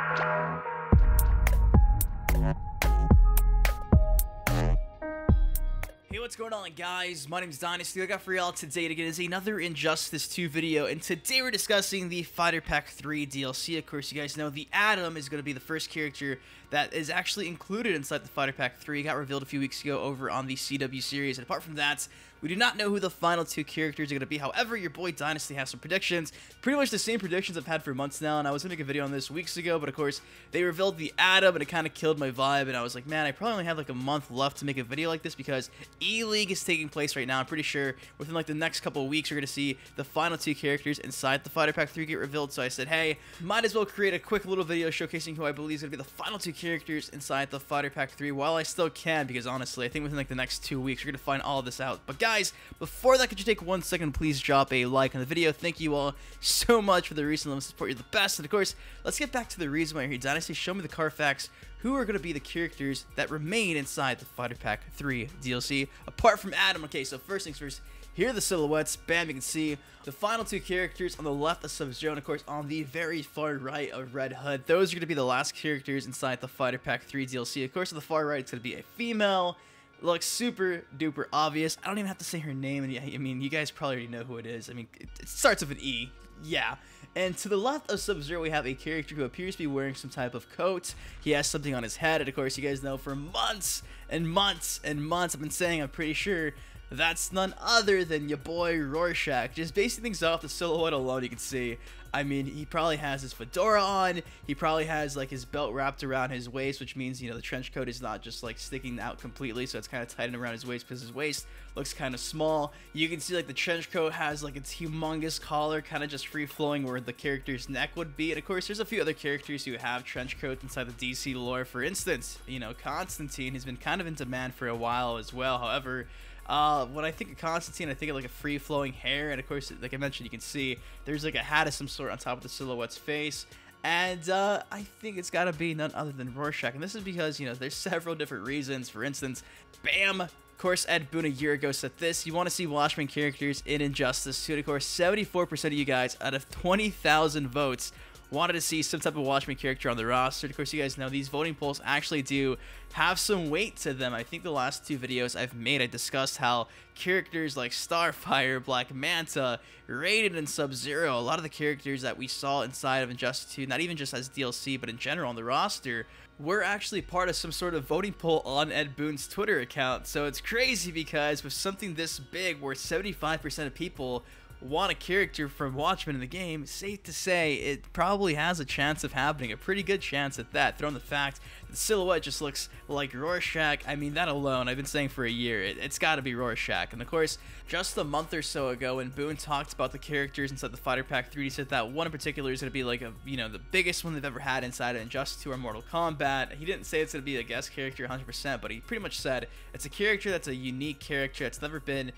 Hey, what's going on, guys? My name's Dynasty. I got for y'all today to get is another Injustice 2 video, and today we're discussing the Fighter Pack 3 DLC. Of course, you guys know the Atom is going to be the first character that is actually included inside the Fighter Pack 3. It got revealed a few weeks ago over on the CW series, and apart from that, we do not know who the final two characters are going to be. However, your boy Dynasty has some predictions, pretty much the same predictions I've had for months now, and I was going to make a video on this weeks ago, but of course, they revealed the Atom, and it kind of killed my vibe, and I was like, man, I probably only have like a month left to make a video like this, because ELEAGUE is taking place right now. I'm pretty sure within like the next couple of weeks, we're going to see the final two characters inside the Fighter Pack 3 get revealed, so I said, hey, might as well create a quick little video showcasing who I believe is going to be the final two characters inside the Fighter Pack 3 while I still can, because honestly, I think within like the next 2 weeks, we're going to find all of this out. But guys, before that, could you take 1 second, please drop a like on the video. Thank you all so much for the recent love support. You're the best. And of course, let's get back to the reason why you're here. Dynasty, show me the Carfax. Who are going to be the characters that remain inside the Fighter Pack 3 DLC, apart from Atom? Okay, so first things first, here are the silhouettes. Bam, you can see the final two characters on the left of Sub-Zero, and of course on the very far right of Red Hood. Those are going to be the last characters inside the Fighter Pack 3 DLC. Of course, on the far right, it's going to be a female. Looks super duper obvious. I don't even have to say her name, and I mean, you guys probably already know who it is. I mean, it starts with an E. Yeah. And to the left of Sub-Zero, we have a character who appears to be wearing some type of coat. He has something on his head, and of course, you guys know for months and months and months, I've been saying, I'm pretty sure, that's none other than your boy Rorschach. Just basing things off the silhouette alone, you can see, I mean, he probably has his fedora on, he probably has like his belt wrapped around his waist, which means, you know, the trench coat is not just like sticking out completely, so it's kind of tightened around his waist because his waist looks kind of small. You can see like the trench coat has like its humongous collar kind of just free flowing where the character's neck would be. And of course, there's a few other characters who have trench coats inside the DC lore. For instance, you know, Constantine has been kind of in demand for a while as well. However, when I think of Constantine, I think of like a free-flowing hair, and of course, like I mentioned, you can see there's like a hat of some sort on top of the silhouette's face, and I think it's got to be none other than Rorschach, and this is because, you know, there's several different reasons. For instance, bam! Of course, Ed Boon a year ago said this: you want to see Watchmen characters in Injustice 2, and of course, 74% of you guys out of 20,000 votes wanted to see some type of Watchmen character on the roster. Of course, you guys know these voting polls actually do have some weight to them. I think the last two videos I've made, I discussed how characters like Starfire, Black Manta, Raiden, and Sub-Zero, a lot of the characters that we saw inside of Injustice 2, not even just as DLC, but in general on the roster, were actually part of some sort of voting poll on Ed Boon's Twitter account. So it's crazy because with something this big, where 75% of people want a character from Watchmen in the game, safe to say it probably has a chance of happening, a pretty good chance at that, throwing the fact that the silhouette just looks like Rorschach. I mean, that alone, I've been saying for a year, it's got to be Rorschach. And of course, just a month or so ago, when Boon talked about the characters inside the Fighter Pack 3, he said that one in particular is going to be like, you know, the biggest one they've ever had inside of Injustice 2 or Mortal Kombat. He didn't say it's going to be a guest character 100%, but he pretty much said it's a character that's a unique character that's never been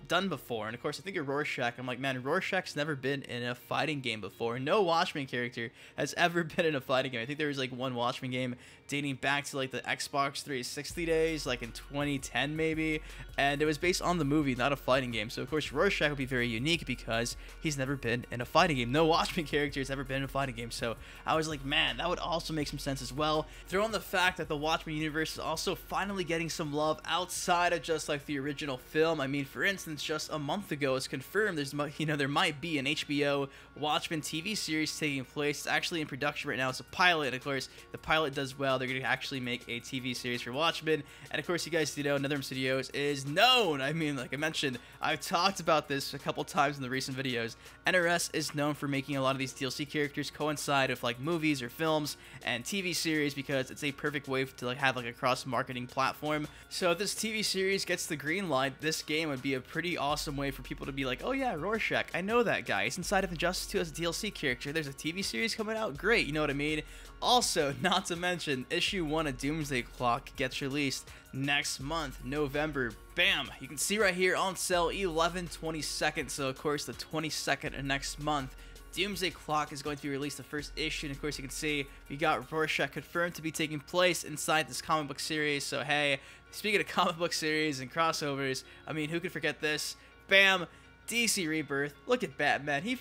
done before. And of course, I think of Rorschach, I'm like, man, Rorschach's never been in a fighting game before. No Watchmen character has ever been in a fighting game. I think there was like one Watchmen game dating back to like the Xbox 360 days, like in 2010 maybe, and it was based on the movie, not a fighting game. So of course, Rorschach would be very unique because he's never been in a fighting game. No Watchmen character has ever been in a fighting game. So I was like, man, that would also make some sense as well. Throw in the fact that the Watchmen universe is also finally getting some love outside of just like the original film. I mean, for instance, just a month ago, it's confirmed there's, you know, there might be an HBO Watchmen TV series taking place. It's actually in production right now. It's a pilot, and of course, the pilot does well. They're going to actually make a TV series for Watchmen, and of course, you guys do know NetherRealm Studios is known. I mean, like I mentioned, I've talked about this a couple times in the recent videos. NRS is known for making a lot of these DLC characters coincide with like movies or films and TV series because it's a perfect way to like have like a cross-marketing platform. So if this TV series gets the green light, this game would be a pretty awesome way for people to be like, oh yeah, Rorschach, I know that guy. He's inside of Injustice 2 as a DLC character. There's a TV series coming out. Great, you know what I mean? Also, not to mention, issue 1 of Doomsday Clock gets released next month, November. Bam! You can see right here on sale 11/22nd. So of course, the 22nd of next month, Doomsday Clock is going to be released, the first issue, and of course you can see we got Rorschach confirmed to be taking place inside this comic book series. So hey, speaking of comic book series and crossovers, I mean, who could forget this? Bam! DC Rebirth, look at Batman. He's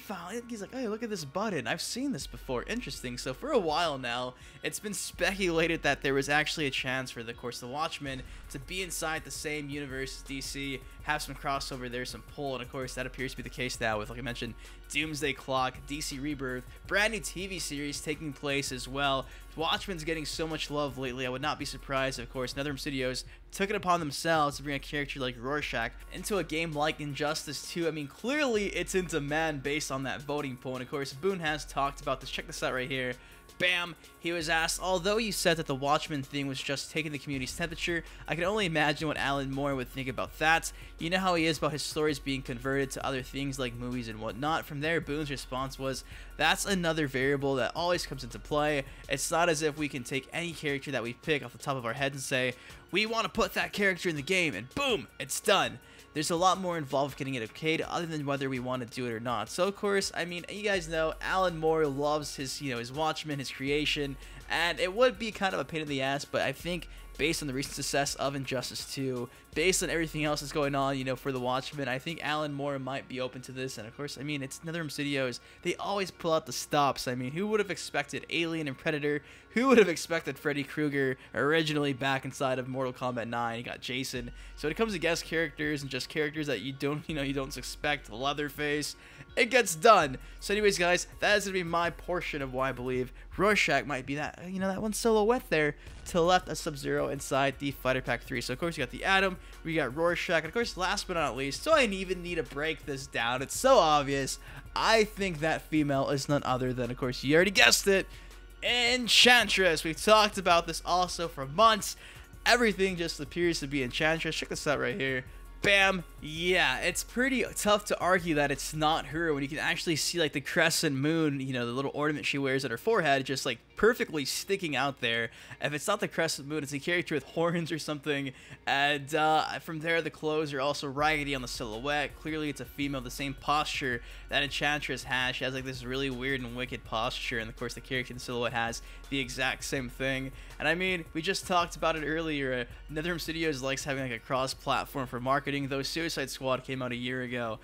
like, hey, look at this button. I've seen this before. Interesting. So for a while now, it's been speculated that there was actually a chance for, of course, the Watchmen to be inside the same universe as DC, have some crossover there, some pull, and of course that appears to be the case now with, like I mentioned, Doomsday Clock, DC Rebirth, brand new TV series taking place as well. Watchmen's getting so much love lately. I would not be surprised, of course, NetherRealm Studios took it upon themselves to bring a character like Rorschach into a game like Injustice 2. I mean, clearly it's in demand based on that voting poll, and of course, Boon has talked about this. Check this out right here. Bam! He was asked, although you said that the Watchmen thing was just taking the community's temperature, I can only imagine what Alan Moore would think about that. You know how he is about his stories being converted to other things like movies and whatnot. From there, Boone's response was, that's another variable that always comes into play. It's not as if we can take any character that we pick off the top of our head and say, we want to put that character in the game, and boom, it's done. There's a lot more involved with getting it okayed other than whether we want to do it or not. So of course, I mean, you guys know Alan Moore loves his, his Watchmen, his creation, and it would be kind of a pain in the ass, but I think based on the recent success of Injustice 2, based on everything else that's going on, for the Watchmen, I think Alan Moore might be open to this. And of course, I mean, it's NetherRealm Studios. They always pull out the stops. I mean, who would have expected Alien and Predator? Who would have expected Freddy Krueger originally back inside of Mortal Kombat 9? You got Jason. So when it comes to guest characters and just characters that you don't expect, Leatherface, it gets done. So anyways, guys, that is going to be my portion of why I believe Rorschach might be that, that one silhouette there to the left of Sub-Zero inside the Fighter Pack 3. So of course, you got the Atom, we got Rorschach, and of course, last but not least, so I even need to break this down. It's so obvious. I think that female is none other than, of course, you already guessed it, Enchantress. We've talked about this also for months. Everything just appears to be Enchantress. Check this out right here. Bam. Yeah, it's pretty tough to argue that it's not her when you can actually see like the crescent moon, the little ornament she wears at her forehead, just like perfectly sticking out there. If it's not the crescent moon, it's a character with horns or something. And from there, the clothes are also raggedy on the silhouette. Clearly, it's a female, the same posture that Enchantress has. She has like this really weird and wicked posture, and of course, the character in the silhouette has the exact same thing. And I mean, we just talked about it earlier. NetherRealm Studios likes having like a cross-platform for marketing. Though Suicide Squad came out a year ago,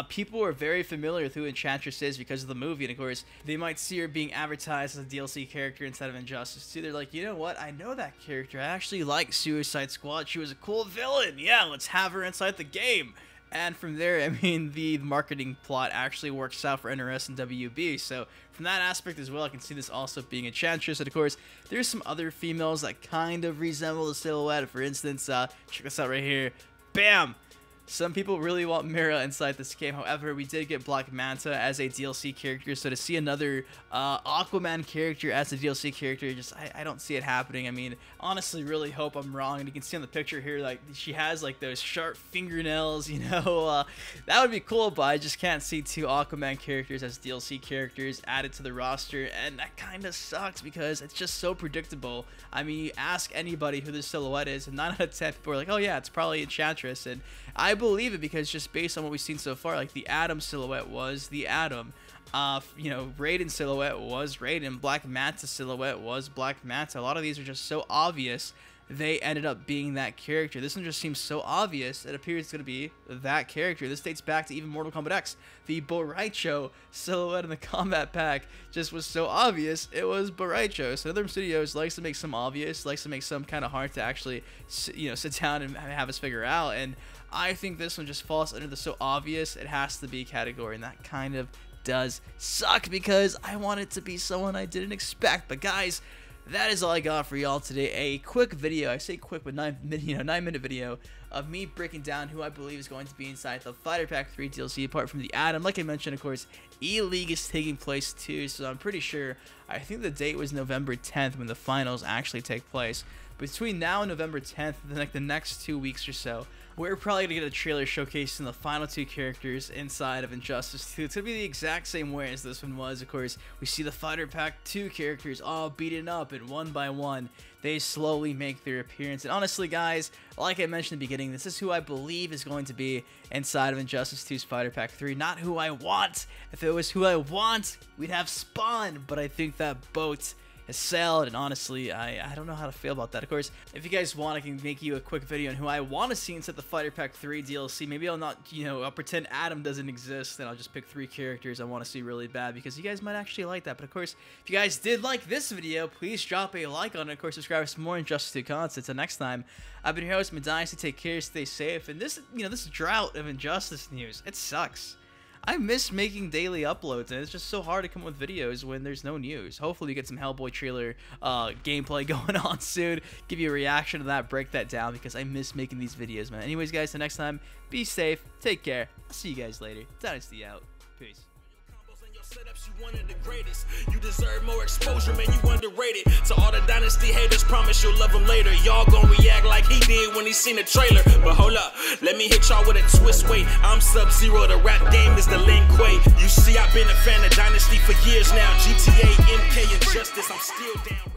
people are very familiar with who Enchantress is because of the movie, and of course, they might see her being advertised as a DLC character instead of Injustice 2. They're like, you know what? I know that character. I actually like Suicide Squad. She was a cool villain. Yeah, let's have her inside the game. And from there, I mean, the marketing plot actually works out for NRS and WB. So from that aspect as well, I can see this also being Enchantress. And of course, there's some other females that kind of resemble the silhouette. For instance, check this out right here. Bam! Some people really want Mira inside this game. However, we did get Black Manta as a DLC character, so to see another Aquaman character as a DLC character, I don't see it happening. I mean, honestly, really hope I'm wrong. And you can see on the picture here, like, she has like those sharp fingernails, that would be cool, but I just can't see two Aquaman characters as DLC characters added to the roster, and that kind of sucks because it's just so predictable. I mean, you ask anybody who this silhouette is, and 9 out of 10 people are like, oh yeah, it's probably Enchantress, and I believe it because just based on what we've seen so far, like the Atom silhouette was the Atom, Raiden silhouette was Raiden, Black Manta silhouette was Black Manta. A lot of these are just so obvious they ended up being that character. This one just seems so obvious it appears it's going to be that character. This dates back to even Mortal Kombat X. The Boraicho silhouette in the combat pack just was so obvious it was Boraicho. So NetherRealm Studios likes to make some obvious, likes to make some kind of hard to actually sit down and have us figure out, and I think this one just falls under the so obvious it has to be category, and that kind of does suck because I want it to be someone I didn't expect. But guys, that is all I got for y'all today. A quick video, I say quick, but 9-minute video of me breaking down who I believe is going to be inside the Fighter Pack 3 DLC apart from the Atom. Like I mentioned, of course, ELEAGUE is taking place too, so I'm pretty sure, I think the date was November 10th when the finals actually take place. Between now and November 10th, like the next 2 weeks or so, we're probably going to get a trailer showcasing the final two characters inside of Injustice 2. It's going to be the exact same way as this one was. Of course, we see the Fighter Pack 2 characters all beaten up, and one by one, they slowly make their appearance. And honestly, guys, like I mentioned in the beginning, this is who I believe is going to be inside of Injustice 2's Fighter Pack 3. Not who I want. If it was who I want, we'd have Spawn. But I think that boat has sailed, and honestly, I don't know how to feel about that. Of course, if you guys want, I can make you a quick video on who I want to see inside the Fighter Pack 3 DLC. Maybe I'll not, I'll pretend Adam doesn't exist, and I'll just pick 3 characters I want to see really bad, because you guys might actually like that. But of course, if you guys did like this video, please drop a like on it. Of course, subscribe for some more Injustice 2 content. Until next time, I've been your host, Dynasty. Take care, stay safe, and this, this drought of Injustice news, it sucks. I miss making daily uploads, and it's just so hard to come up with videos when there's no news. Hopefully, we get some Hellboy trailer gameplay going on soon. Give you a reaction to that, break that down, because I miss making these videos, man. Anyways, guys, till next time, be safe, take care. I'll see you guys later. Dynasty out. Peace. Setups, you one of the greatest. You deserve more exposure, man, you underrated. To all the Dynasty haters, promise you'll love him later. Y'all gon' react like he did when he seen the trailer. But hold up, let me hit y'all with a twist. Wait, I'm Sub-Zero, the rap game is the Lin Kuei. You see, I've been a fan of Dynasty for years now. GTA, MK, Injustice, I'm still down.